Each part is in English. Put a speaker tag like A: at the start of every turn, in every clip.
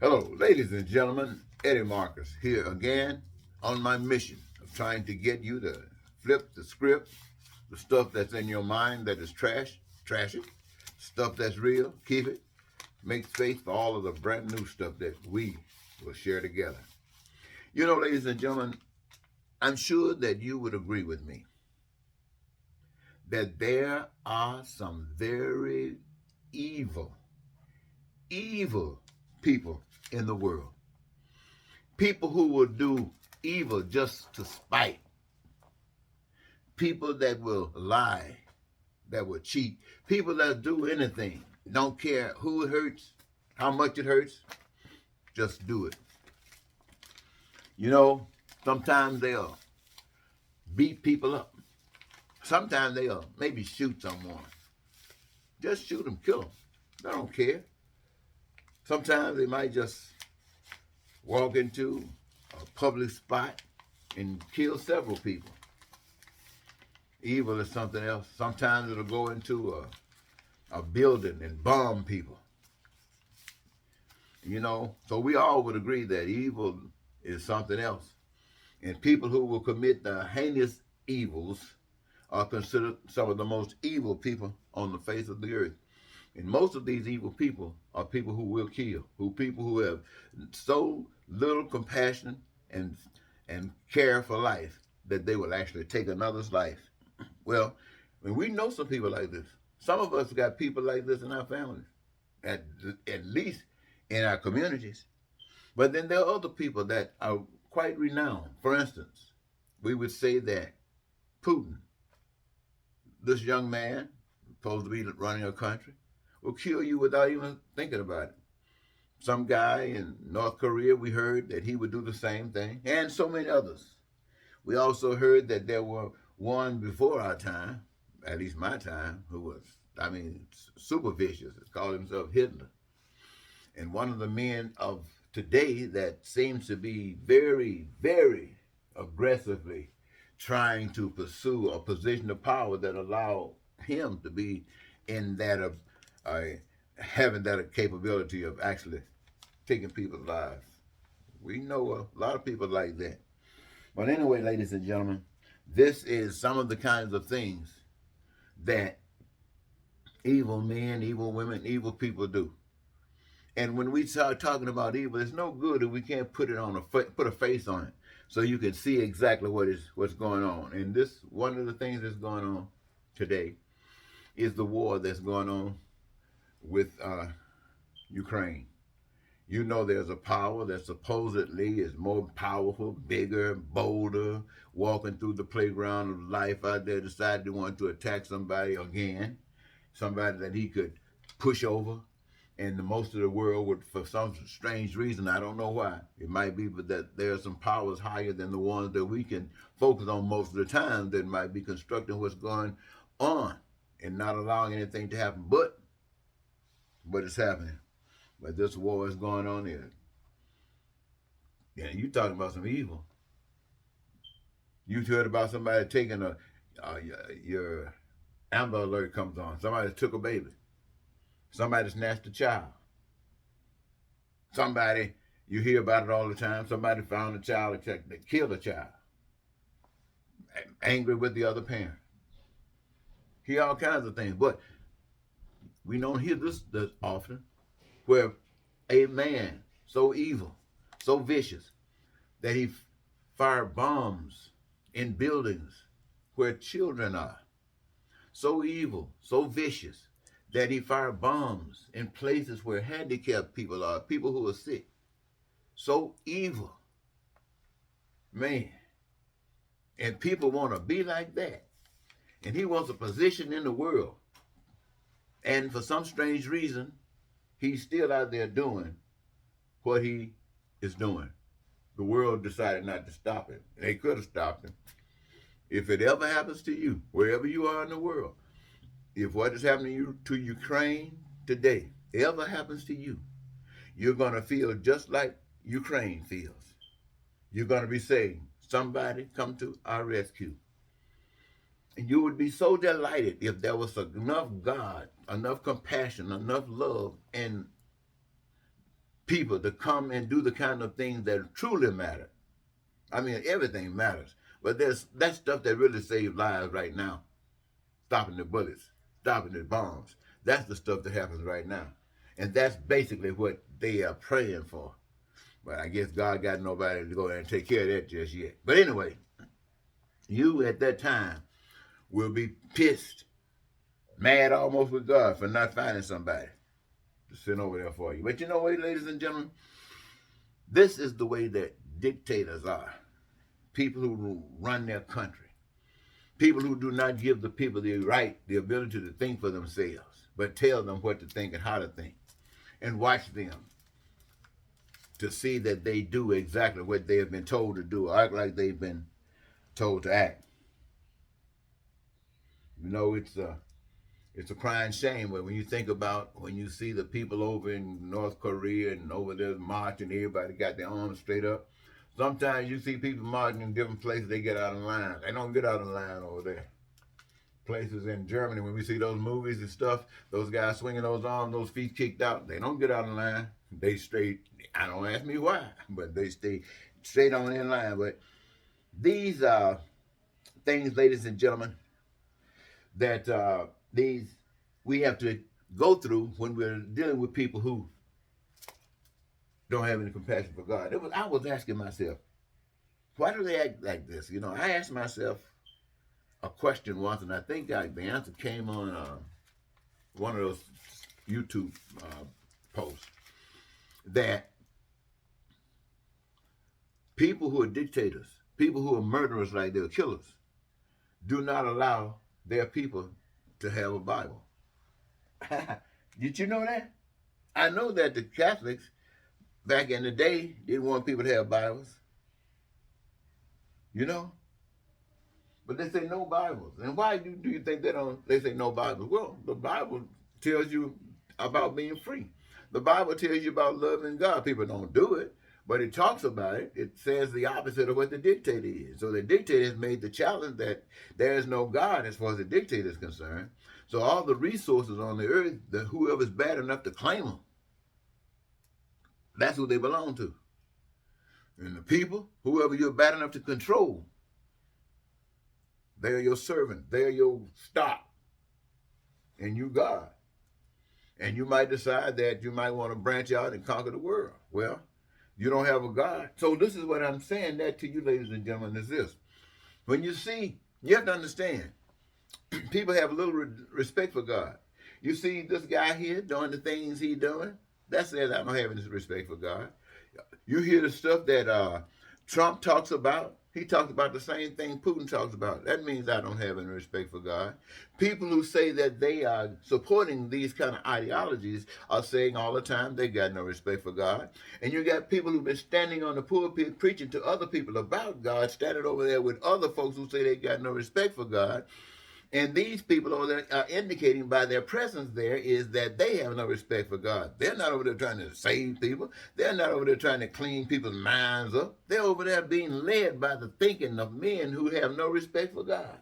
A: Hello, ladies and gentlemen. Eddie Marcus here again on my mission of trying to get you to flip the script, the stuff that's in your mind that is trash it. Stuff that's real, keep it. Make space for all of the brand new stuff that we will share together. You know, ladies and gentlemen, I'm sure that you would agree with me that there are some very evil, evil people in the world. People who will do evil just to spite. People that will lie, that will cheat. People that do anything. Don't care who it hurts, how much it hurts, just do it. You know, sometimes they'll beat people up. Sometimes they'll maybe shoot someone. Just shoot them, kill them. They don't care. Sometimes they might just walk into a public spot and kill several people. Evil is something else. Sometimes it'll go into a building and bomb people. You know, so we all would agree that evil is something else. And people who will commit the heinous evils are considered some of the most evil people on the face of the earth. And most of these evil people are people who will kill, people who have so little compassion and care for life that they will actually take another's life. Well, we know some people like this. Some of us got people like this in our families, at least in our communities. But then there are other people that are quite renowned. For instance, we would say that Putin, this young man, supposed to be running a country, will kill you without even thinking about it. Some guy in North Korea, we heard that he would do the same thing, and so many others. We also heard that there were one before our time, at least my time, who was, super vicious. He called himself Hitler. And one of the men of today that seems to be very, very aggressively trying to pursue a position of power that allow him to be in that having that capability of actually taking people's lives. We know a lot of people like that. But anyway, ladies and gentlemen, this is some of the kinds of things that evil men, evil women, evil people do. And when we start talking about evil, it's no good if we can't put a face on it, so you can see exactly what's going on. And this one of the things that's going on today is the war that's going on with Ukraine. You know, there's a power that supposedly is more powerful, bigger, bolder, walking through the playground of life out there, decided to want to attack somebody again, somebody that he could push over. And the most of the world would, for some strange reason, I don't know why, it might be but that there are some powers higher than the ones that we can focus on most of the time that might be constructing what's going on and not allowing anything to happen. But it's happening. But this war is going on here. Yeah, you talking about some evil. You heard about somebody taking your Amber Alert comes on. Somebody took a baby. Somebody snatched a child. Somebody, you hear about it all the time. Somebody found a child that killed a child. Angry with the other parent. Hear all kinds of things. But we don't hear this often, where a man so evil, so vicious, that he fired bombs in buildings where children are. So evil, so vicious, that he fired bombs in places where handicapped people are, people who are sick. So evil. Man. And people want to be like that. And he wants a position in the world. And for some strange reason, he's still out there doing what he is doing. The world decided not to stop him. They could have stopped him. If it ever happens to you, wherever you are in the world, if what is happening to Ukraine today ever happens to you, you're going to feel just like Ukraine feels. You're going to be saying, somebody come to our rescue. And you would be so delighted if there was enough God, enough compassion, enough love, and people to come and do the kind of things that truly matter. I mean, everything matters, but there's that stuff that really saves lives right now. Stopping the bullets, stopping the bombs. That's the stuff that happens right now. And that's basically what they are praying for. But I guess God got nobody to go there and take care of that just yet. But anyway, you at that time will be pissed, mad almost with God for not finding somebody to send over there for you. But you know what, ladies and gentlemen? This is the way that dictators are. People who run their country. People who do not give the people the right, the ability to think for themselves, but tell them what to think and how to think. And watch them to see that they do exactly what they have been told to do, or act like they've been told to act. You know, it's a crying shame when you think about when you see the people over in North Korea and over there marching, everybody got their arms straight up. Sometimes you see people marching in different places, they get out of line. They don't get out of line over there. Places in Germany, when we see those movies and stuff, those guys swinging those arms, those feet kicked out, they don't get out of line. They straight, I don't ask me why, but they stay straight on in line. But these are things, ladies and gentlemen, that these we have to go through when we're dealing with people who don't have any compassion for God. I was asking myself, why do they act like this? You know, I asked myself a question once, and I think the answer came on one of those YouTube posts, that people who are dictators, people who are murderers like they're killers, do not allow their people to have a Bible. Did you know that? I know that the Catholics back in the day didn't want people to have Bibles. You know? But they say no Bibles. And why do you think they say no Bibles? Well, the Bible tells you about being free. The Bible tells you about loving God. People don't do it, but it talks about it. It says the opposite of what the dictator is. So the dictator has made the challenge that there is no God as far as the dictator is concerned. So all the resources on the earth, whoever's bad enough to claim them, that's who they belong to. And the people, whoever you're bad enough to control, they're your servant. They're your stock. And you God. And you might decide that you might want to branch out and conquer the world. Well, you don't have a God. So this is what I'm saying that to you, ladies and gentlemen, is this. When you see, you have to understand, people have a little respect for God. You see this guy here doing the things he's doing, that says I don't have any respect for God. You hear the stuff that Trump talks about. He talks about the same thing Putin talks about. That means I don't have any respect for God. People who say that they are supporting these kind of ideologies are saying all the time they got no respect for God. And you got people who've been standing on the pulpit preaching to other people about God, standing over there with other folks who say they got no respect for God. And these people over there are indicating by their presence there is that they have no respect for God. They're not over there trying to save people. They're not over there trying to clean people's minds up. They're over there being led by the thinking of men who have no respect for God.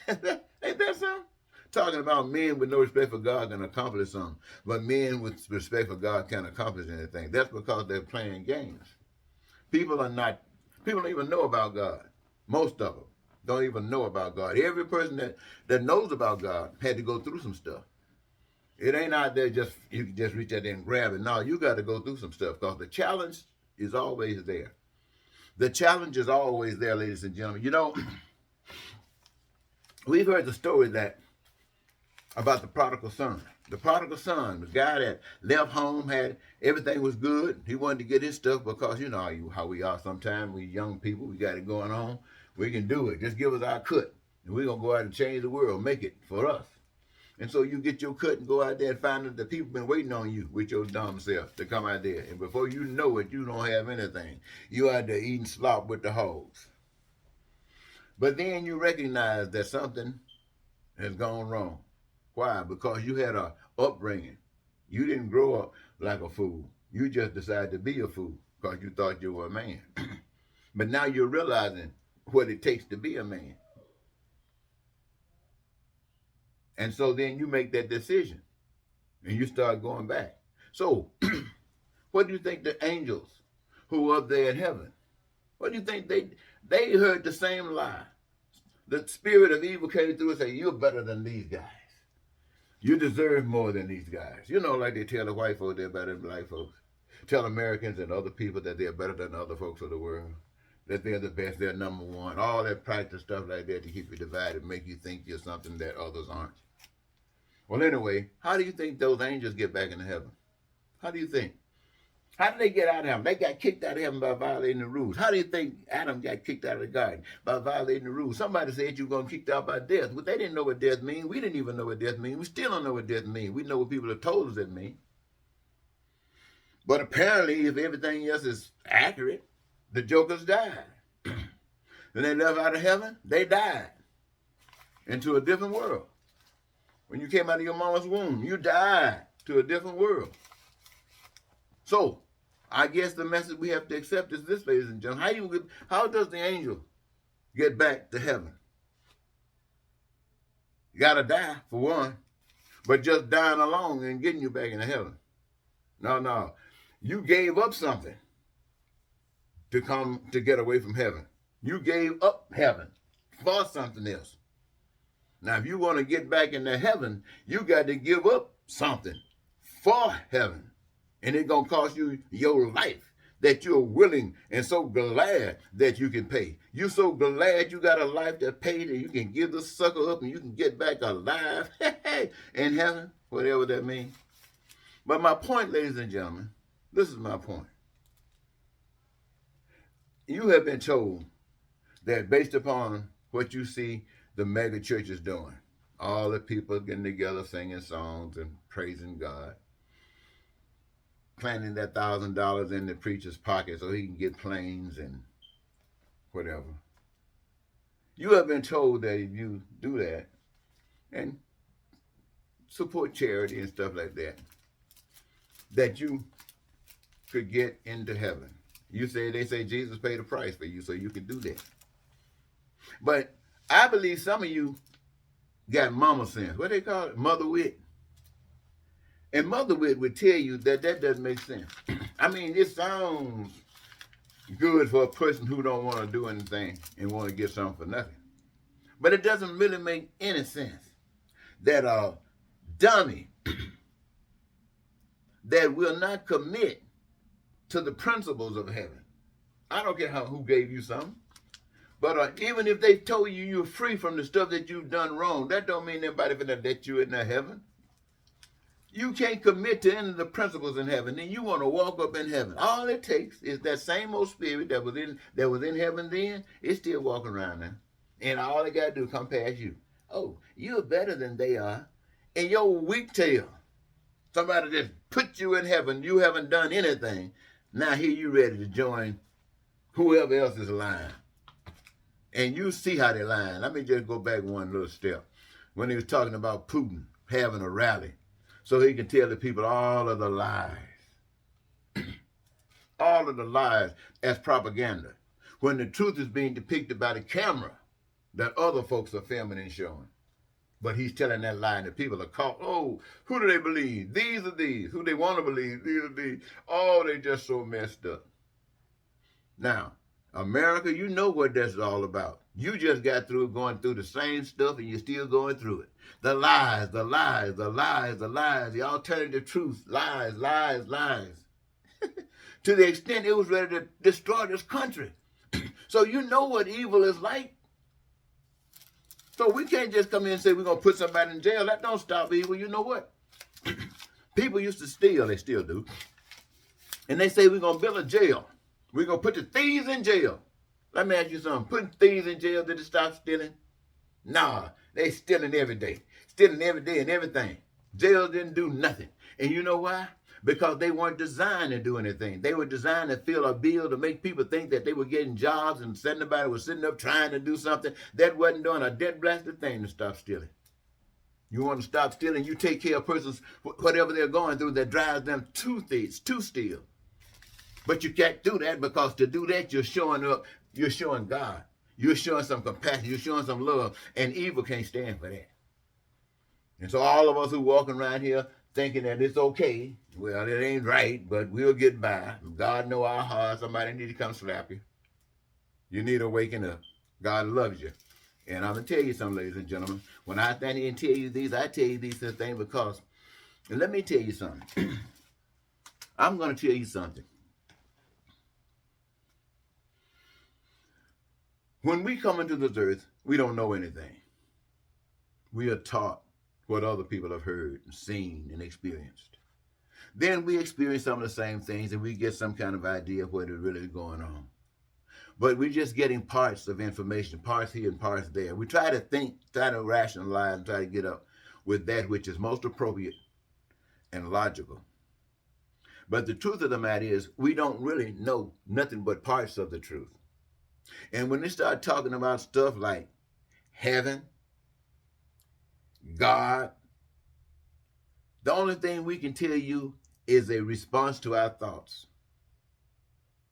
A: Ain't that something? Talking about men with no respect for God can accomplish something. But men with respect for God can't accomplish anything. That's because they're playing games. People don't even know about God. Most of them don't even know about God. Every person that knows about God had to go through some stuff. It ain't out there you can just reach out there and grab it. No, you got to go through some stuff because the challenge is always there. The challenge is always there, ladies and gentlemen. You know, we've heard the story about the prodigal son. The prodigal son, the guy that left home, had everything was good. He wanted to get his stuff because you know how we are sometimes. We young people, we got it going on. We can do it. Just give us our cut. And we're going to go out and change the world, make it for us. And so you get your cut and go out there and find out that people been waiting on you with your dumb self to come out there. And before you know it, you don't have anything. You out there eating slop with the hogs. But then you recognize that something has gone wrong. Why? Because you had a upbringing. You didn't grow up like a fool. You just decided to be a fool because you thought you were a man. But now you're realizing what it takes to be a man. And so then you make that decision and you start going back. So What do you think the angels who were up there in heaven, what do you think they heard the same lie? The spirit of evil came through and said, you're better than these guys. You deserve more than these guys. You know, like they tell the white folks they're better than black folks. Tell Americans and other people that they're better than other folks of the world. That they're the best, they're number one. All that practice stuff like that to keep you divided, make you think you're something that others aren't. Well, anyway, how do you think those angels get back into heaven? How do you think? How did they get out of heaven? They got kicked out of heaven by violating the rules. How do you think Adam got kicked out of the garden? By violating the rules. Somebody said you were going to be kicked out by death. But they didn't know what death means. We didn't even know what death means. We still don't know what death means. We know what people have told us it means. But apparently, if everything else is accurate, the jokers died. When they left out of heaven, they died into a different world. When you came out of your mama's womb, you died to a different world. So, I guess the message we have to accept is this, ladies and gentlemen. How does the angel get back to heaven? You got to die, for one. But just dying alone and getting you back into heaven. No. You gave up something to come to get away from heaven. You gave up heaven for something else. Now, if you want to get back into heaven, you got to give up something for heaven. And it's going to cost you your life that you're willing and so glad that you can pay. You're so glad you got a life that paid and you can give the sucker up and you can get back alive in heaven, whatever that means. But my point, ladies and gentlemen, this is my point. You have been told that based upon what you see the mega churches doing, all the people getting together singing songs and praising God, planting that $1,000 in the preacher's pocket so he can get planes and whatever. You have been told that if you do that and support charity and stuff like that, that you could get into heaven. They say Jesus paid a price for you so you could do that. But I believe some of you got mama sense. What they call it? Mother wit. And mother wit would tell you that doesn't make sense. I mean, it sounds good for a person who don't want to do anything and want to get something for nothing. But it doesn't really make any sense that a dummy that will not commit to the principles of heaven. I don't care who gave you something. But even if they told you you're free from the stuff that you've done wrong, that don't mean anybody finna let you into heaven. You can't commit to any of the principles in heaven, then you want to walk up in heaven. All it takes is that same old spirit that was in heaven then, it's still walking around now. And all they got to do is come past you. Oh, you're better than they are. And your weak tail, somebody just put you in heaven, you haven't done anything. Now here you ready to join whoever else is lying. And you see how they're lying. Let me just go back one little step. When he was talking about Putin having a rally, so he can tell the people all of the lies. All of the lies as propaganda. When the truth is being depicted by the camera that other folks are filming and showing. But he's telling that lie and the people are caught. Oh, who do they believe? These are these. Who they want to believe? These are these. Oh, they just so messed up. Now, America, you know what that's all about. You just got through going through the same stuff and you're still going through it. The lies, the lies, the lies, the lies, the alternative truth, lies, lies, lies. To the extent it was ready to destroy this country. So you know what evil is like. So we can't just come in and say we're going to put somebody in jail. That don't stop evil. You know what? People used to steal. They still do. And they say we're going to build a jail. We're going to put the thieves in jail. Let me ask you something. Putting thieves in jail, did it stop stealing? Nah, they stealing every day. Stealing every day and everything. Jail didn't do nothing. And you know why? Because they weren't designed to do anything. They were designed to fill a bill to make people think that they were getting jobs and somebody was sitting up trying to do something that wasn't doing a dead blasted thing to stop stealing. You want to stop stealing, you take care of persons, whatever they're going through that drives them to steal. But you can't do that because to do that, you're showing up, you're showing God. You're showing some compassion, you're showing some love, and evil can't stand for that. And so all of us who walking around here thinking that it's okay. Well, it ain't right, but we'll get by. God know our hearts. Somebody need to come slap you. You need to waking up. God loves you. And I'm going to tell you something, ladies and gentlemen. When I stand here and tell you these, I tell you these things because, and let me tell you something. I'm going to tell you something. When we come into this earth, we don't know anything. We are taught what other people have heard and seen and experienced. Then we experience some of the same things and we get some kind of idea of what is really going on. But we're just getting parts of information, parts here and parts there. We try to think, try to rationalize, and try to get up with that which is most appropriate and logical. But the truth of the matter is, we don't really know nothing but parts of the truth. And when they start talking about stuff like heaven, God, the only thing we can tell you is a response to our thoughts.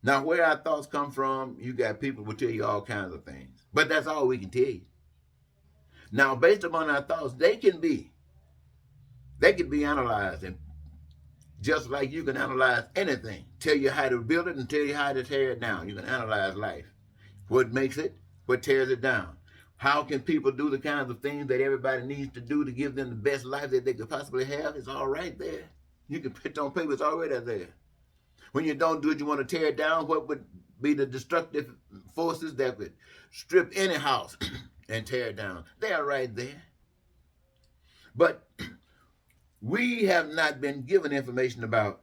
A: Now, where our thoughts come from, you got people who will tell you all kinds of things. But that's all we can tell you. Now, based upon our thoughts, they can be analyzed, and just like you can analyze anything, tell you how to build it and tell you how to tear it down. You can analyze life. What makes it, what tears it down. How can people do the kinds of things that everybody needs to do to give them the best life that they could possibly have? It's all right there. You can put it on paper, it's already there. When you don't do it, you want to tear it down. What would be the destructive forces that would strip any house and tear it down? They are right there. But we have not been given information about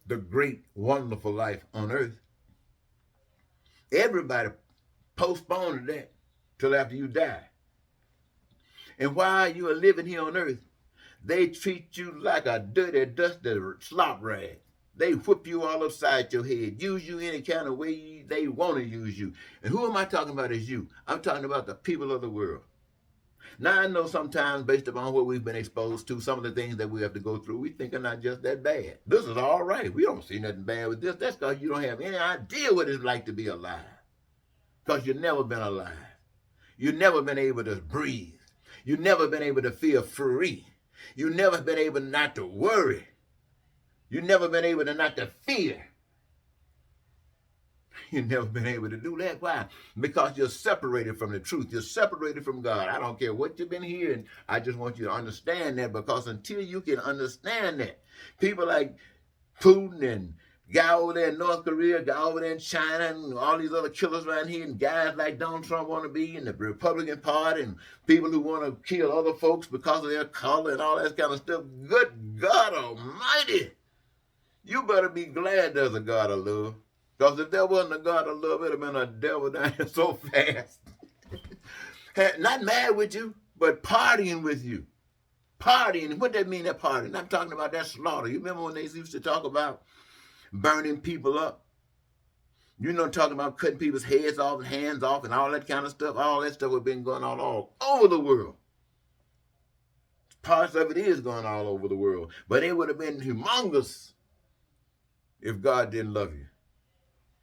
A: the great, wonderful life on earth. Everybody postponed that till after you die. And while you are living here on earth, they treat you like a dirty, dusty slop rag. They whip you all upside your head, use you any kind of way they want to use you. And who am I talking about as you? I'm talking about the people of the world. Now, I know sometimes, based upon what we've been exposed to, some of the things that we have to go through, we think are not just that bad. This is all right. We don't see nothing bad with this. That's because you don't have any idea what it's like to be alive. Because you've never been alive. You've never been able to breathe. You've never been able to feel free. You've never been able not to worry. You've never been able to not to fear. You've never been able to do that. Why? Because you're separated from the truth. You're separated from God. I don't care what you've been hearing. I just want you to understand that, because until you can understand that, people like Putin and guy over there in North Korea, guy over there in China, and all these other killers around here, and guys like Donald Trump want to be in the Republican Party, and people who want to kill other folks because of their color and all that kind of stuff. Good God Almighty! You better be glad there's a God of love. Because if there wasn't a God of love, it'd have been a devil down here so fast. Not mad with you, but partying with you. Partying. What that mean, that partying? I'm talking about that slaughter. You remember when they used to talk about burning people up? You know, talking about cutting people's heads off and hands off and all that kind of stuff. All that stuff has been going on all over the world. Parts of it is going all over the world. But it would have been humongous if God didn't love you.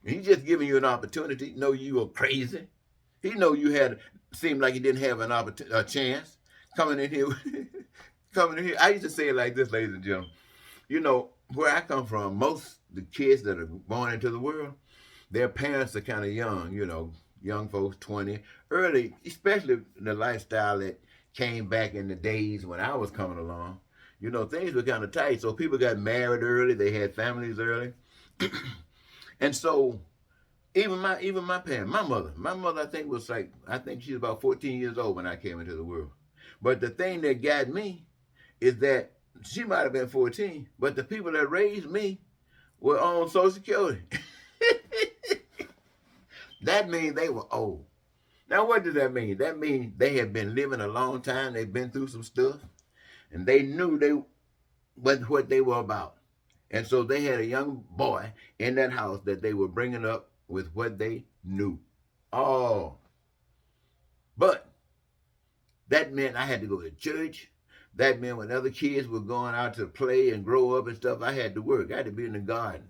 A: He's just giving you an opportunity. Know you were crazy. He know you seemed like you didn't have a chance coming in here. I used to say it like this, ladies and gentlemen. You know, where I come from, most the kids that are born into the world, their parents are kind of young, you know, young folks, 20, early, especially the lifestyle that came back in the days when I was coming along. You know, things were kind of tight, so people got married early, they had families early. And so even my parents, my mother, I think she was about 14 years old when I came into the world. But the thing that got me is that she might have been 14, but the people that raised me were on Social Security. That means they were old. Now, what does that mean? That means they had been living a long time. They've been through some stuff, and they knew what they were about. And so they had a young boy in that house that they were bringing up with what they knew. Oh. But that meant I had to go to church. That meant when other kids were going out to play and grow up and stuff, I had to work. I had to be in the garden.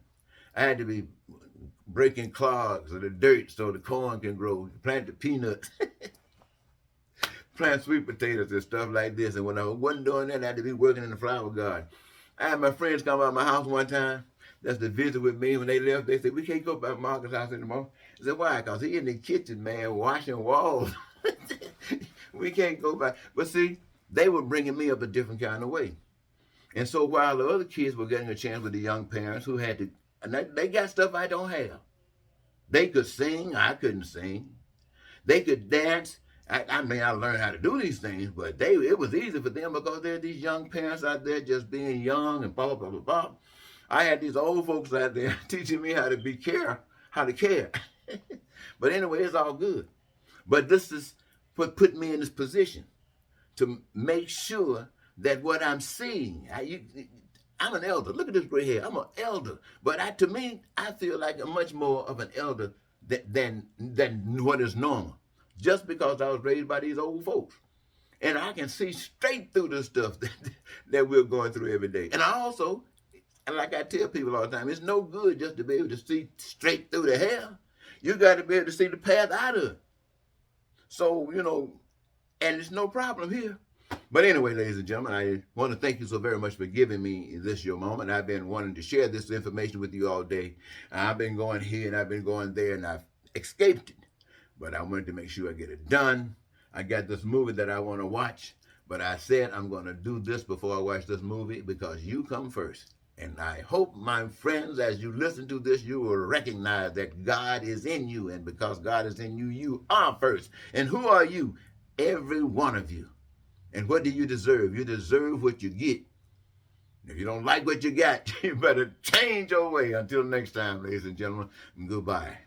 A: I had to be breaking clods of the dirt so the corn can grow, plant the peanuts. plant sweet potatoes and stuff like this. And when I wasn't doing that, I had to be working in the flower garden. I had my friends come by my house one time. That's to visit with me. When they left, they said, we can't go back to Marcus' house anymore. I said, why? Because he in the kitchen, man, washing walls. We can't go back. But see, they were bringing me up a different kind of way. And so while the other kids were getting a chance with the young parents who had to, and they got stuff I don't have. They could sing, I couldn't sing. They could dance. I mean, I learned how to do these things, but it was easy for them because there are these young parents out there just being young and blah, blah, blah, blah, blah. I had these old folks out there teaching me how to care. But anyway, it's all good. But this is what put me in this position to make sure that what I'm seeing, I'm an elder. Look at this gray hair. I'm an elder. But to me, I feel like I'm much more of an elder than what is normal. Just because I was raised by these old folks. And I can see straight through the stuff that we're going through every day. And I also, like I tell people all the time, it's no good just to be able to see straight through the hair. You got to be able to see the path out of it. So, and it's no problem here. But anyway, ladies and gentlemen, I want to thank you so very much for giving me this your moment. I've been wanting to share this information with you all day. I've been going here and I've been going there and I've escaped it. But I wanted to make sure I get it done. I got this movie that I want to watch, but I said I'm going to do this before I watch this movie because you come first. And I hope, my friends, as you listen to this, you will recognize that God is in you. And because God is in you, you are first. And who are you? Every one of you. And what do you deserve? You deserve what you get. If you don't like what you got, you better change your way. Until next time, ladies and gentlemen, goodbye.